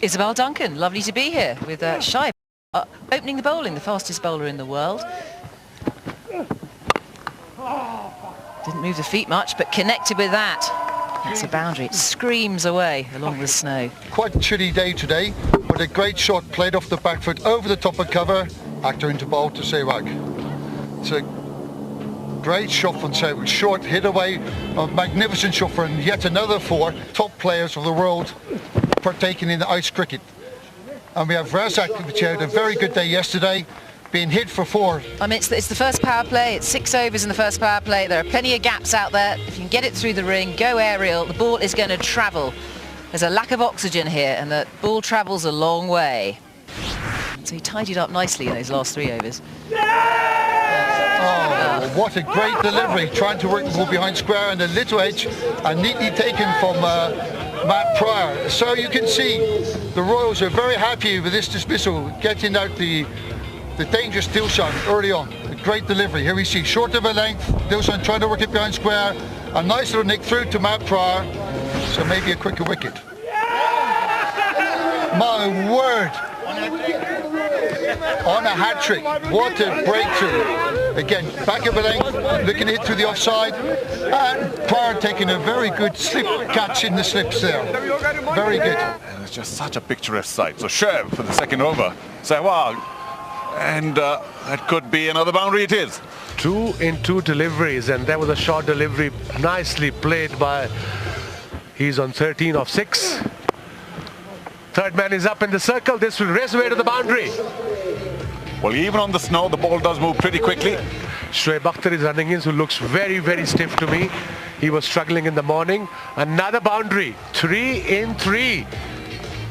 Isabel Duncan, lovely to be here with Shahid opening the bowling, the fastest bowler in the world. Didn't move the feet much, but connected with that. That's a boundary. It screams away along the snow. Quite a chilly day today, but a great shot played off the back foot over the top of cover. Actor into bowl to Sehwag. It's a great shot from Sehwag. Short hit away, a magnificent shot for yet another 4 top players of the world partaking in the ice cricket. And we have Razak, which had a very good day yesterday, being hit for 4. I mean, it's the first power play. It's 6 overs in the first power play. There are plenty of gaps out there. If you can get it through the ring, go aerial, the ball is going to travel. There's a lack of oxygen here, and the ball travels a long way. So he tidied up nicely in those last 3 overs. Oh, what a great delivery, trying to work the ball behind square and a little edge, and neatly taken from Matt Pryor. So you can see the Royals are very happy with this dismissal, getting out the dangerous Dilshan early on. A great delivery. Here we see short of a length, Dilshan trying to work it behind square, a nice little nick through to Matt Pryor, so maybe a quicker wicket. My word! On a hat-trick, what a breakthrough. Again, back of a length, looking at it through the offside, and Pryor taking a very good slip catch in the slips there. Very good. And it's just such a picturesque sight. So Shev for the second over, Sehwag, and that could be another boundary. It is. 2 in 2 deliveries, and that was a short delivery, nicely played by, he's on 13 of 6. Third man is up in the circle. This will race away to the boundary. Well, even on the snow, the ball does move pretty quickly. Shoaib Akhtar is running in, who looks very, very stiff to me. He was struggling in the morning. Another boundary. 3 in 3.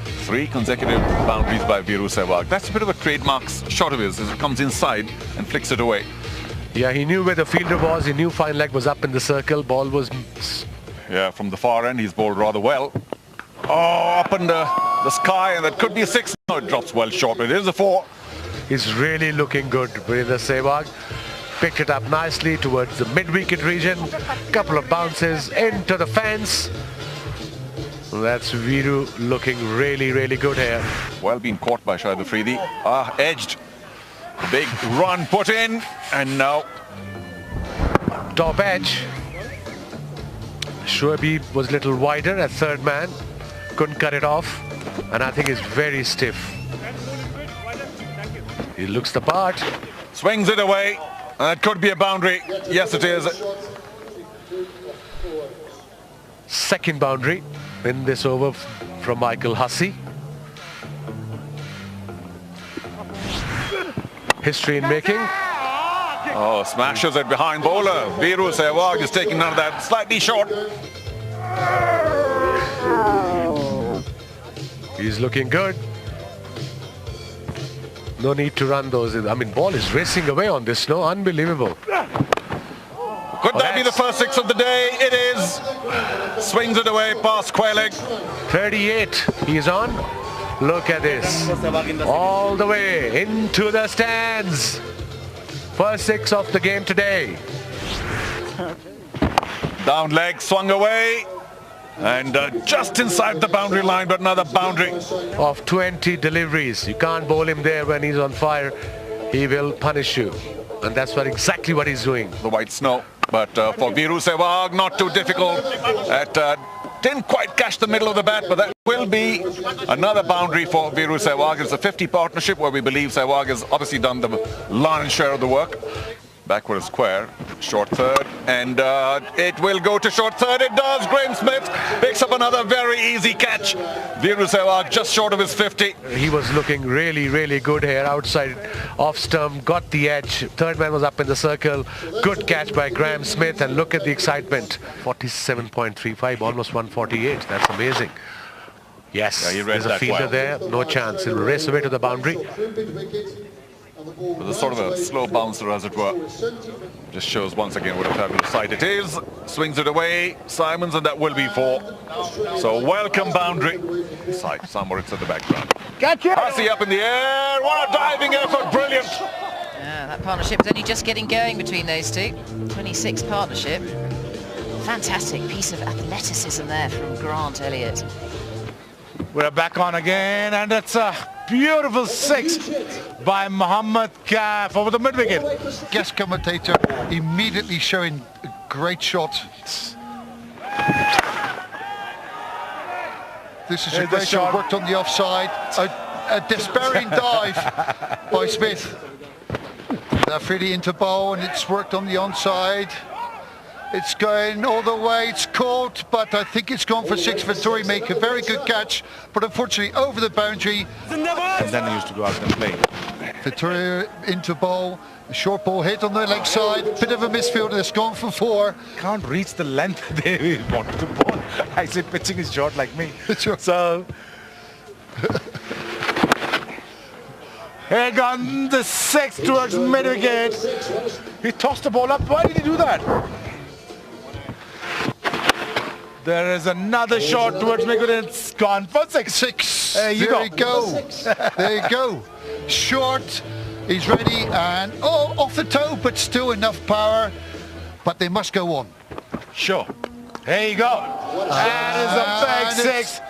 3 consecutive boundaries by Viru Sehwag. That's a bit of a trademark shot of his as it comes inside and flicks it away. Yeah, he knew where the fielder was. He knew fine leg was up in the circle. Ball was... Yeah, from the far end, he's bowled rather well. Oh, up in the sky, and that could be a 6. No, it drops well short. It is a 4. He's really looking good. Virendra Sehwag picked it up nicely towards the mid-wicket region. Couple of bounces into the fence. That's Viru looking really, really good here. Well being caught by Shahid Afridi. Edged. Big run put in, and now top edge. Shoaib was a little wider at third man. Couldn't cut it off, and I think it's very stiff. He looks the part. Swings it away. That could be a boundary. Yes, it is. Second boundary in this over from Michael Hussey. History in making. Oh, smashes it behind bowler. Viru Sehwag is taking none of that. Slightly short. He's looking good. No need to run those. I mean, ball is racing away on this snow. Unbelievable. Could that be the first 6 of the day? It is. Swings it away past square leg. 38 he's on. Look at this. All the way into the stands. First 6 of the game today. Down leg, swung away. And just inside the boundary line, but another boundary. Of 20 deliveries. You can't bowl him there when he's on fire. He will punish you. And that's exactly what he's doing. The white snow. But for Viru Sehwag, not too difficult. Didn't quite catch the middle of the bat, but that will be another boundary for Viru Sehwag. It's a 50 partnership where we believe Sehwag has obviously done the lion's share of the work. Backward square, short third, and it will go to short third. It does. Graham Smith picks up another very easy catch. Viru Sehwag just short of his 50. He was looking really, really good here outside off stump, got the edge. Third man was up in the circle. Good catch by Graham Smith, and look at the excitement. 47.35, almost 148. That's amazing. Yes, yeah, there's a fielder there. No chance. He'll race away to the boundary. With a sort of a slow bouncer, as it were. Just shows once again what a fabulous sight it is. Swings it away, Simons, and that will be 4. So welcome boundary. Sight somewhere, it's at the background. Gotcha! Hussey up in the air. What a diving effort! Brilliant. Yeah, that partnership is only just getting going between those two. 26 partnership. Fantastic piece of athleticism there from Grant Elliott. We're back on again, and it's a beautiful 6 by Mohammad Kaf over the mid-wicket. Guest commentator immediately showing a great shot. This is a great shot, worked on the offside. A despairing dive by Smith. Afridi into bowl, and it's worked on the onside. It's going all the way, it's caught, but I think it's gone for 6 for Tory. Make a very good catch, but unfortunately over the boundary. And then he used to go out and play. Vittoria into bowl, a short ball hit on the leg side, bit of a misfield, and it's gone for 4. Can't reach the length they wanted to ball. I say pitching is short like me. So, here gone the 6 towards mid-wicket. He tossed the ball up. Why did he do that? There is another shot towards mid-wicket. It's gone for 6. There you go. There you go. Short, he's ready, and off the toe, but still enough power. But they must go on. Sure. Here you go. That is a big 6.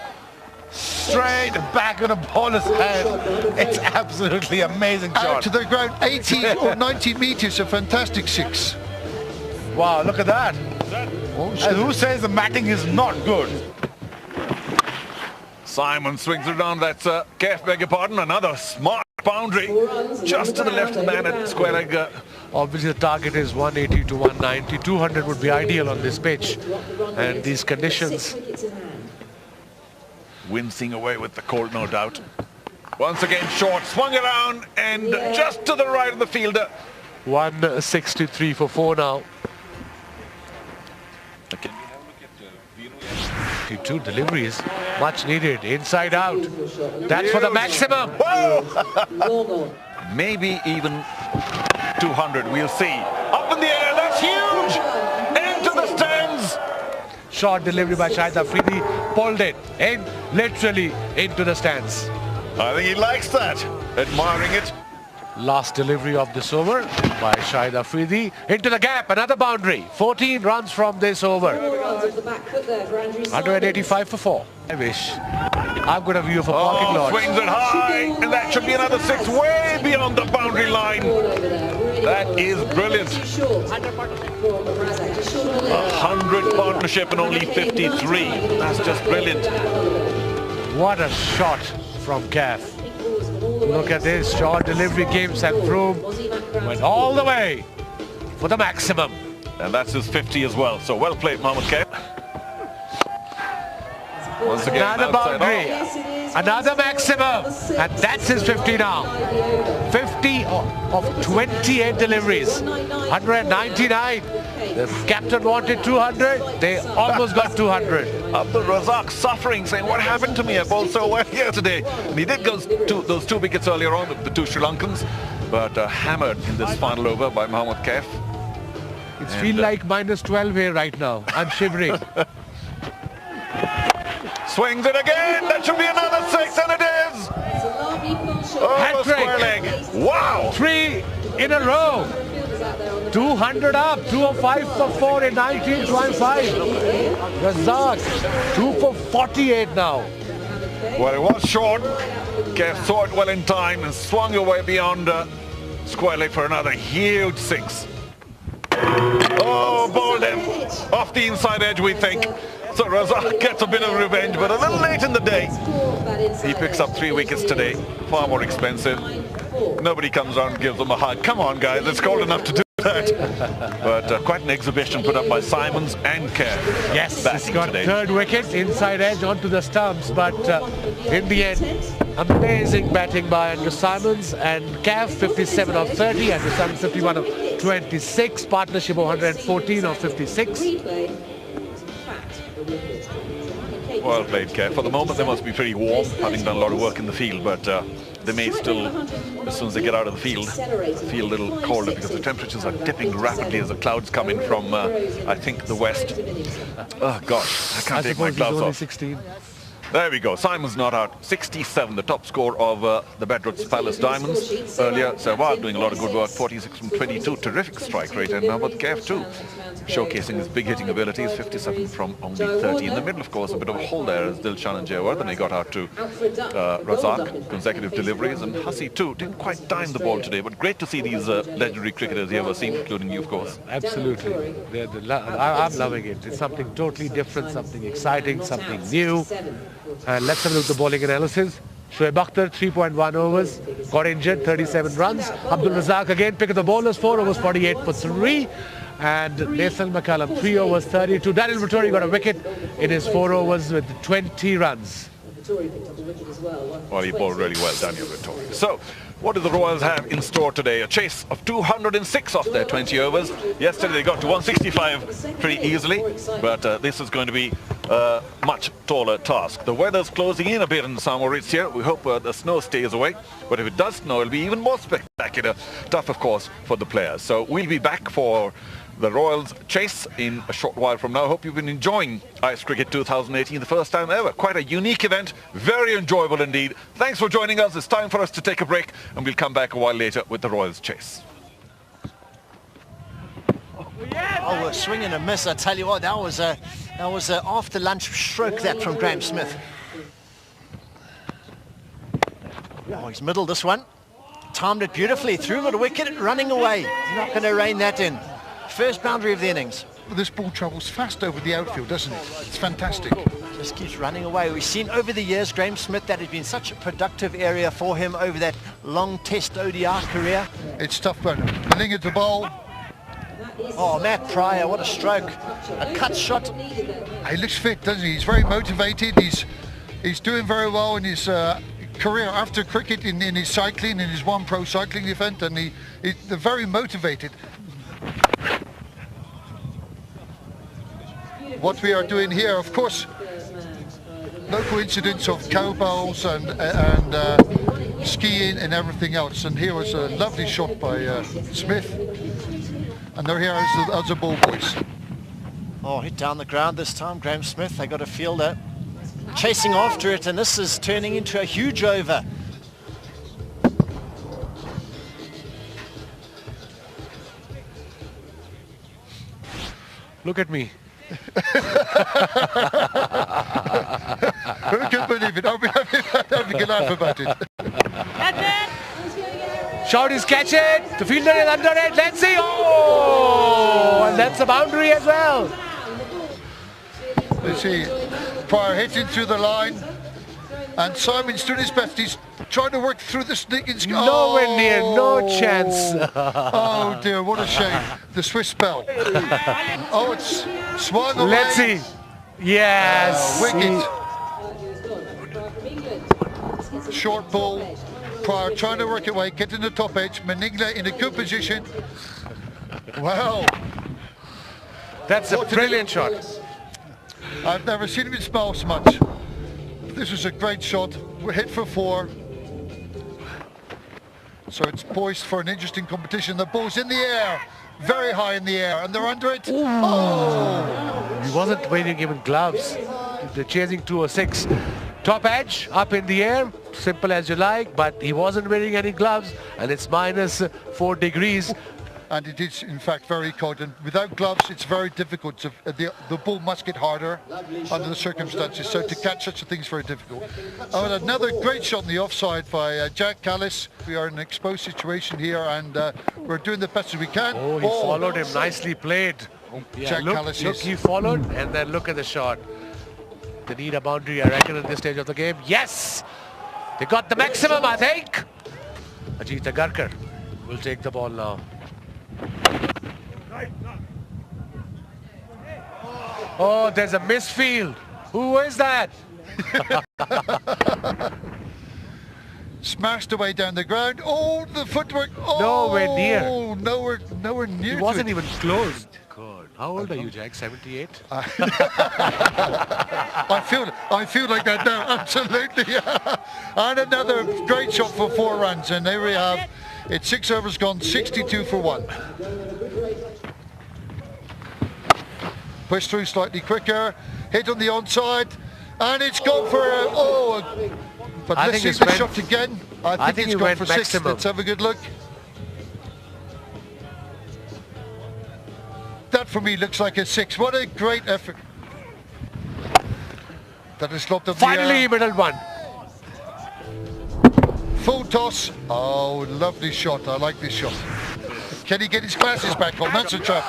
Straight back on the bowler's head. It's absolutely amazing shot. Out to the ground, 80 or 90 meters, a fantastic 6. Wow, look at that. And who says the matting is not good? Simon swings it around. That's Kef, beg your pardon. Another smart boundary just to the left of the man at square leg. Obviously the target is 180 to 190. 200 would be ideal on this pitch, and these conditions. Wincing away with the cold, no doubt. Once again short, swung around and just to the right of the fielder. 163 for 4 now. 2 deliveries, much needed, inside out. That's for the maximum. Whoa! Maybe even 200, we'll see. Up in the air, that's huge! Into the stands! Short delivery by Shahid Afridi, pulled it in, literally into the stands. I think he likes that, admiring it. Last delivery of this over by Shahid Afridi, into the gap, another boundary. 14 runs from this over. 185 for 4. I wish I've got a view of a parking lot. Swings it high, and that should be another 6 way beyond the boundary line. That is brilliant. 100 partnership and only 53. That's just brilliant. What a shot from Kaf. Look at this, short delivery, Gibbs and Froome went all the way for the maximum. And that's his 50 as well, so well played, Mohammad Kaf. Once again, another boundary, another maximum, and that's his 50 now. 50 of 28 deliveries, 199. The captain wanted 200, they almost got 200. Abdul Razak suffering, saying, what happened to me? I bowled so well here today. And he did go those 2 wickets earlier on, the 2 Sri Lankans, but hammered in this final over by Mohammad Kaf. It's feel like minus 12 here right now. I'm shivering. Swings it again. That should be another 6, and it is. Oh, square leg. Wow. 3 in a row. 200 up, 205 for 4 in 19.5. Razak, 2 for 48 now. Well, it was short. Kaf saw it well in time and swung away beyond square leg for another huge 6. Oh, bowled him off the inside edge, we think. So Razak gets a bit of revenge, but a little late in the day. He picks up 3 wickets today, far more expensive. Nobody comes around and gives him a hug. Come on, guys, it's cold enough to do that. But quite an exhibition put up by Simons and Kaf. Yes, he's got today. 3rd wicket, inside edge onto the stumps, but in the end, amazing batting by Andrew Simons, and Kaf 57 of 30, Andrew Simons 51 of 26, partnership of 114 of 56. Well played, Kaf. For the moment, they must be pretty warm, having done a lot of work in the field, but they may still, as soon as they get out of the field, feel a little colder because the temperatures are dipping rapidly as the clouds come in from, I think, the west. Oh, gosh, I can't take my gloves off. 16. There we go. Simon's not out. 67, the top score of the Bedford's Palace Diamonds earlier. Sehwag doing a lot of good work. 46 from 22. Terrific strike rate. And how about Kev too? Showcasing his big hitting abilities. 57 from only 30. In the middle, of course, a bit of a hole there as Dilshan and Sehwag. Then he got out to Razak. Consecutive deliveries. And Hussey too. Didn't quite time the ball today. But great to see these legendary cricketers you ever seen, including you, of course. Absolutely. I'm loving it. It's something totally different, something exciting, something new. And let's have a look at the bowling analysis. Shoaib Akhtar, 3.1 overs, got injured, 37 runs. Abdul Razak again, pick of the bowlers, 4 overs, 48 for 3. And Nathan McCallum, 3 overs, 32. Daniel Vettori got a wicket in his 4 overs with 20 runs. Well, he bowled really well, Daniel Vettori. So, what do the Royals have in store today? A chase of 206 off their 20 overs. Yesterday they got to 165 pretty easily, but this is going to be a much taller task. The weather's closing in a bit in Samoritz here. We hope the snow stays away, but if it does snow, it'll be even more spectacular. Tough, of course, for the players. So we'll be back for the Royals chase in a short while from now. Hope you've been enjoying Ice Cricket 2018, the first time ever. Quite a unique event, very enjoyable indeed. Thanks for joining us. It's time for us to take a break, and we'll come back a while later with the Royals chase. Oh, a swing and a miss. I tell you what, that was a after lunch stroke that from Graham Smith. Oh, he's middled this one. Timed it beautifully, threw it a wicket, running away. He's not going to rein that in. First boundary of the innings. This ball travels fast over the outfield, doesn't it? It's fantastic. Just keeps running away. We've seen over the years, Graham Smith, that has been such a productive area for him over that long Test ODI career. It's tough, but Malinga to bowl. Oh, Matt Pryor, what a stroke. A cut shot. He looks fit, doesn't he? He's very motivated. He's doing very well in his career after cricket, in his cycling, in his one pro cycling event, and they're very motivated. What we are doing here, of course, no coincidence of cowbells and skiing and everything else. And here was a lovely shot by Smith. And they're here as the ball boys. Oh, hit down the ground this time, Graham Smith. They got a fielder chasing after it, and this is turning into a huge over. Look at me. Who can believe it? I'll be having a laugh about it. Shout is catch it. The fielder is under it. Let's see. Oh! And that's a boundary as well. Let's see. Pryor hitting through the line. And Simon's doing his best. He's trying to work through the sneaking sky. Nowhere near, no chance. Oh dear, what a shame. The Swiss bell. Oh, it's swung away. Let's see. Yes. Wicket. Short ball. Pryor trying to work away, getting the top edge. Maningla in a good position. Wow. That's a brilliant shot. I've never seen him smile so much. This was a great shot. We're hit for 4. So it's poised for an interesting competition. The ball's in the air, very high in the air, and they're under it. Ooh. Oh! He wasn't wearing even gloves. They're chasing 206. Top edge, up in the air, simple as you like, but he wasn't wearing any gloves, and it's minus 4 degrees. And it is, in fact, very cold. And without gloves, it's very difficult. The ball must get harder under the circumstances. So to catch such a thing is very difficult. Oh, another great shot in the offside by Jack Callis. We are in an exposed situation here, and we're doing the best as we can. Oh, he followed him. Nicely played. Yeah, Jack Callis, look, he followed, and then look at the shot. They need a boundary, I reckon, at this stage of the game. Yes! They got the maximum, I think. Ajit Agarkar will take the ball now. Oh, there's a misfield. Who is that? Smashed away down the ground. Oh, the footwork. Oh, nowhere near. Nowhere near. He wasn't even close. God, how old are you, Jack? 78? I feel like that now. Absolutely. And another great shot for 4 runs, and there we have. It's 6 overs gone, 62 for 1. Push through slightly quicker. Hit on the onside. And it's gone for but I let's think see it's the shot again. I think it's gone for 6. maximum. Let's have a good look. That for me looks like a 6. What a great effort. That is lobbed up Finally, middle one. Full toss. Oh, lovely shot. I like this shot. Can he get his glasses back on? That's a trap.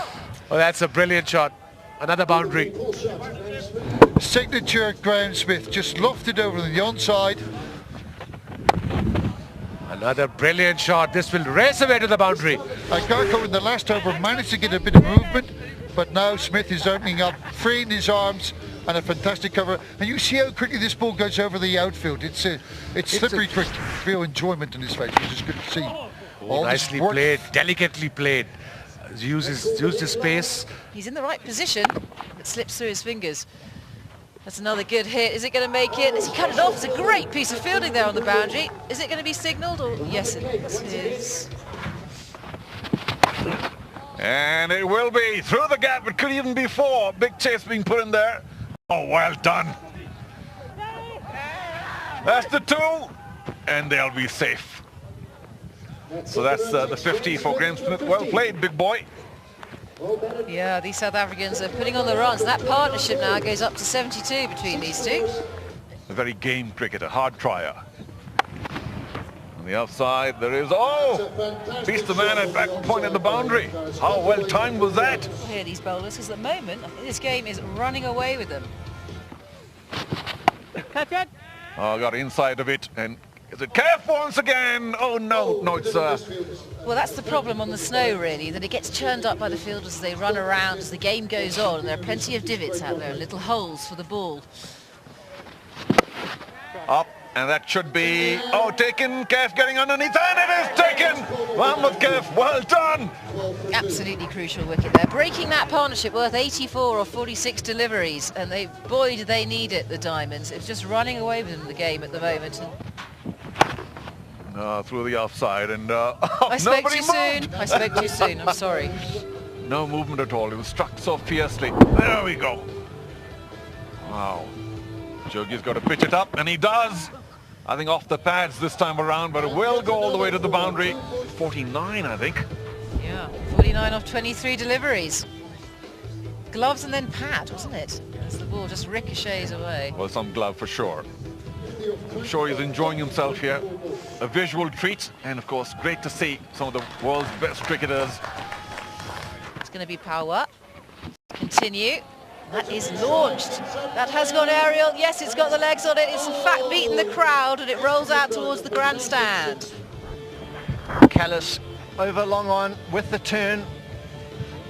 Oh, that's a brilliant shot. Another boundary. Signature Graham Smith, just lofted over the onside. Another brilliant shot. This will race away to the boundary. Garko in the last over managed to get a bit of movement, but now Smith is opening up, freeing his arms, and a fantastic cover. And you see how quickly this ball goes over the outfield. It's slippery quick. Real enjoyment in his face, which is good to see. Oh, nicely played, delicately played. Used his space. He's in the right position. It slips through his fingers. That's another good hit. Is it going to make it? Is he cut it off? It's a great piece of fielding there on the boundary. Is it going to be signalled? Or yes, it is. And it will be through the gap. It could even be 4. Big chase being put in there. Oh, well done. That's the 2, and they'll be safe. So that's the 50 for Graham Smith. Well played, big boy. Yeah, these South Africans are putting on the runs. That partnership now goes up to 72 between these two. A very game cricketer, hard trier. On the outside, there is, oh! Beats the man at back point at the boundary. How well timed was that? Here, these bowlers, because at the moment, I think this game is running away with them. Oh, got inside of it, and is it Kef once again? Oh no, no, it's Well, that's the problem on the snow, really, that it gets churned up by the fielders as they run around as the game goes on, and there are plenty of divots out there, little holes for the ball. up, and that should be, oh, taken. Kef getting underneath, and it is taken. One with Kef, well done. Absolutely crucial wicket there, breaking that partnership worth 84 or 46 deliveries, and boy, do they need it, the Diamonds. It's just running away with them, the game at the moment. Through the offside, and I spoke too soon. moved. I spoke too soon. I'm sorry. No movement at all. It was struck so fiercely. There we go. Wow. Jogie's got to pitch it up, and he does. I think off the pads this time around, but it will go all the way to the boundary. 49, I think. Yeah, 49 off 23 deliveries. Gloves and then pad, wasn't it? As the ball just ricochets away. Well, some glove for sure. I'm sure he's enjoying himself here. A visual treat, and of course, great to see some of the world's best cricketers. It's going to be power. Continue. That is launched. That has gone aerial. Yes, it's got the legs on it. It's in fact beaten the crowd, and it rolls out towards the grandstand. Callis over long on with the turn.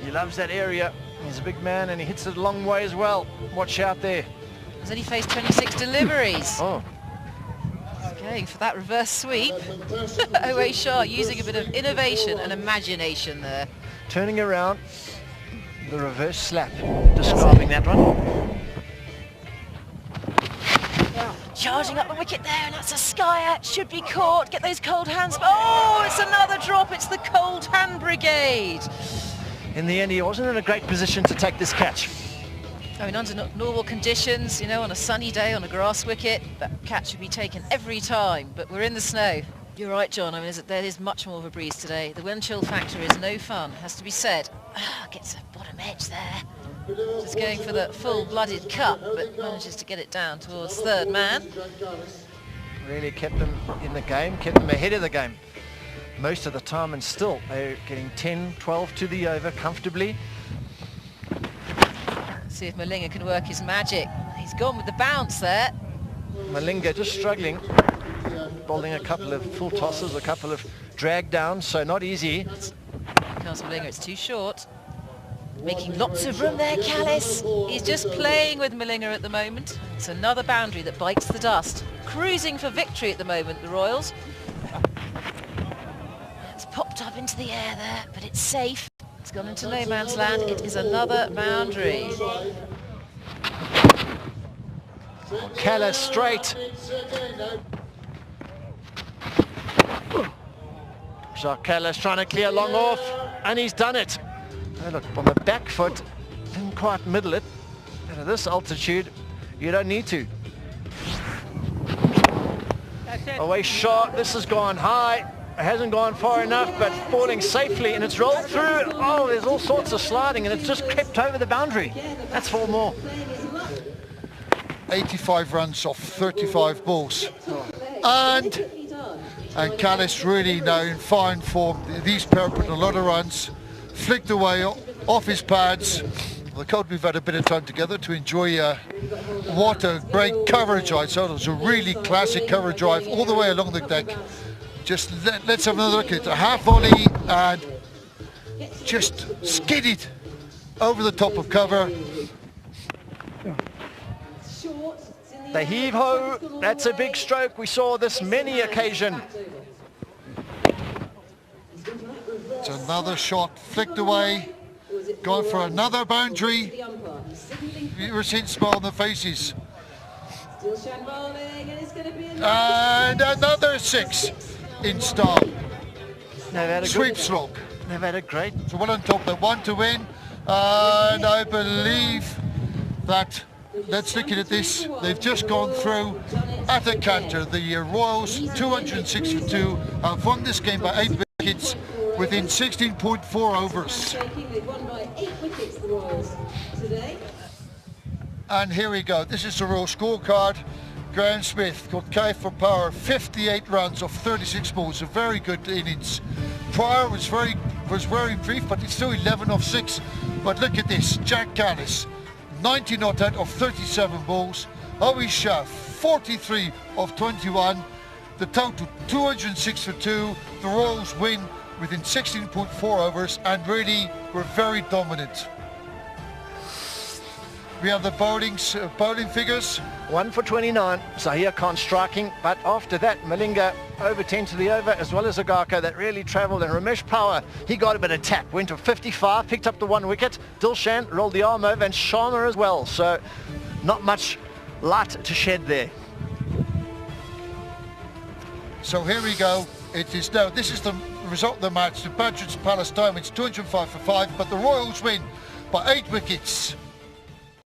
He loves that area. He's a big man, and he hits it a long way as well. Watch out there. Has only faced 26 deliveries. Oh. Going for that reverse sweep. Owe Shah using a bit of innovation and imagination there. Turning around, the reverse slap, describing that one. Charging up the wicket there, and that's a skyer. Should be caught. Get those cold hands. Oh, it's another drop. It's the cold hand brigade. In the end, he wasn't in a great position to take this catch. I mean, under normal conditions, you know, on a sunny day on a grass wicket, that catch should be taken every time, but we're in the snow. You're right, John. I mean, there is much more of a breeze today. The wind chill factor is no fun, has to be said. Gets a bottom edge there. Just going for the full-blooded cut, but manages to get it down towards third man. Really kept them in the game, kept them ahead of the game most of the time, and still they're getting 10, 12 to the over comfortably. See if Malinga can work his magic. He's gone with the bounce there. Malinga just struggling, bowling a couple of full tosses, a couple of drag downs, so not easy. Comes Malinga, it's too short. Making lots of room there, Callis. He's just playing with Malinga at the moment. It's another boundary that bites the dust. Cruising for victory at the moment, the Royals. It's popped up into the air there, but it's safe. It's gone into no man's land. It is another boundary. Callis straight. Jacques Callis trying to clear long off, and he's done it. Oh, look, on the back foot, didn't quite middle it. And at this altitude, you don't need to. Away shot. This has gone high. It hasn't gone far enough, but falling safely, and it's rolled through. Oh, there's all sorts of sliding, and it's just crept over the boundary. That's 4 more. 85 runs off 35 balls. And Callis really now in fine form. These pair put a lot of runs, flicked away off his pads. The coach, we've had a bit of time together to enjoy what a great cover drive. So it was a really classic cover drive all the way along the deck. Just let's have another look at it. A half volley and just skidded over the top of cover. The heave-ho, that's a big stroke. We saw this many occasions. It's another shot, flicked away, gone for another boundary. You were seeing smile on the faces. And another 6 in style. Sweep slog. They've had a great... So well on top, they want to win. And I believe that, let's look at this, they've just gone through at a canter. The Royals, 206 for 2, have won this game by 8 wickets within 16.4 overs. And here we go, this is the Royal scorecard. Graham Smith got K for power, 58 runs off 36 balls, a very good innings. Pryor was very brief, but it's still 11 off 6. But look at this, Jack Callis, 90 not out of 37 balls. Howie Shah, 43 of 21. The total 206 for 2. The Royals win within 16.4 overs and really were very dominant. We have the bowling figures. 1 for 29, Zahir Khan striking, but after that Malinga over 10 to the over, as well as Agaka that really travelled, and Ramesh Power, he got a bit of tap, went to 55, picked up the 1 wicket. Dilshan rolled the arm over, and Sharma as well, so not much light to shed there. So here we go, it is now, this is the result of the match. The Badger's Palace Diamonds 205 for 5, but the Royals win by 8 wickets.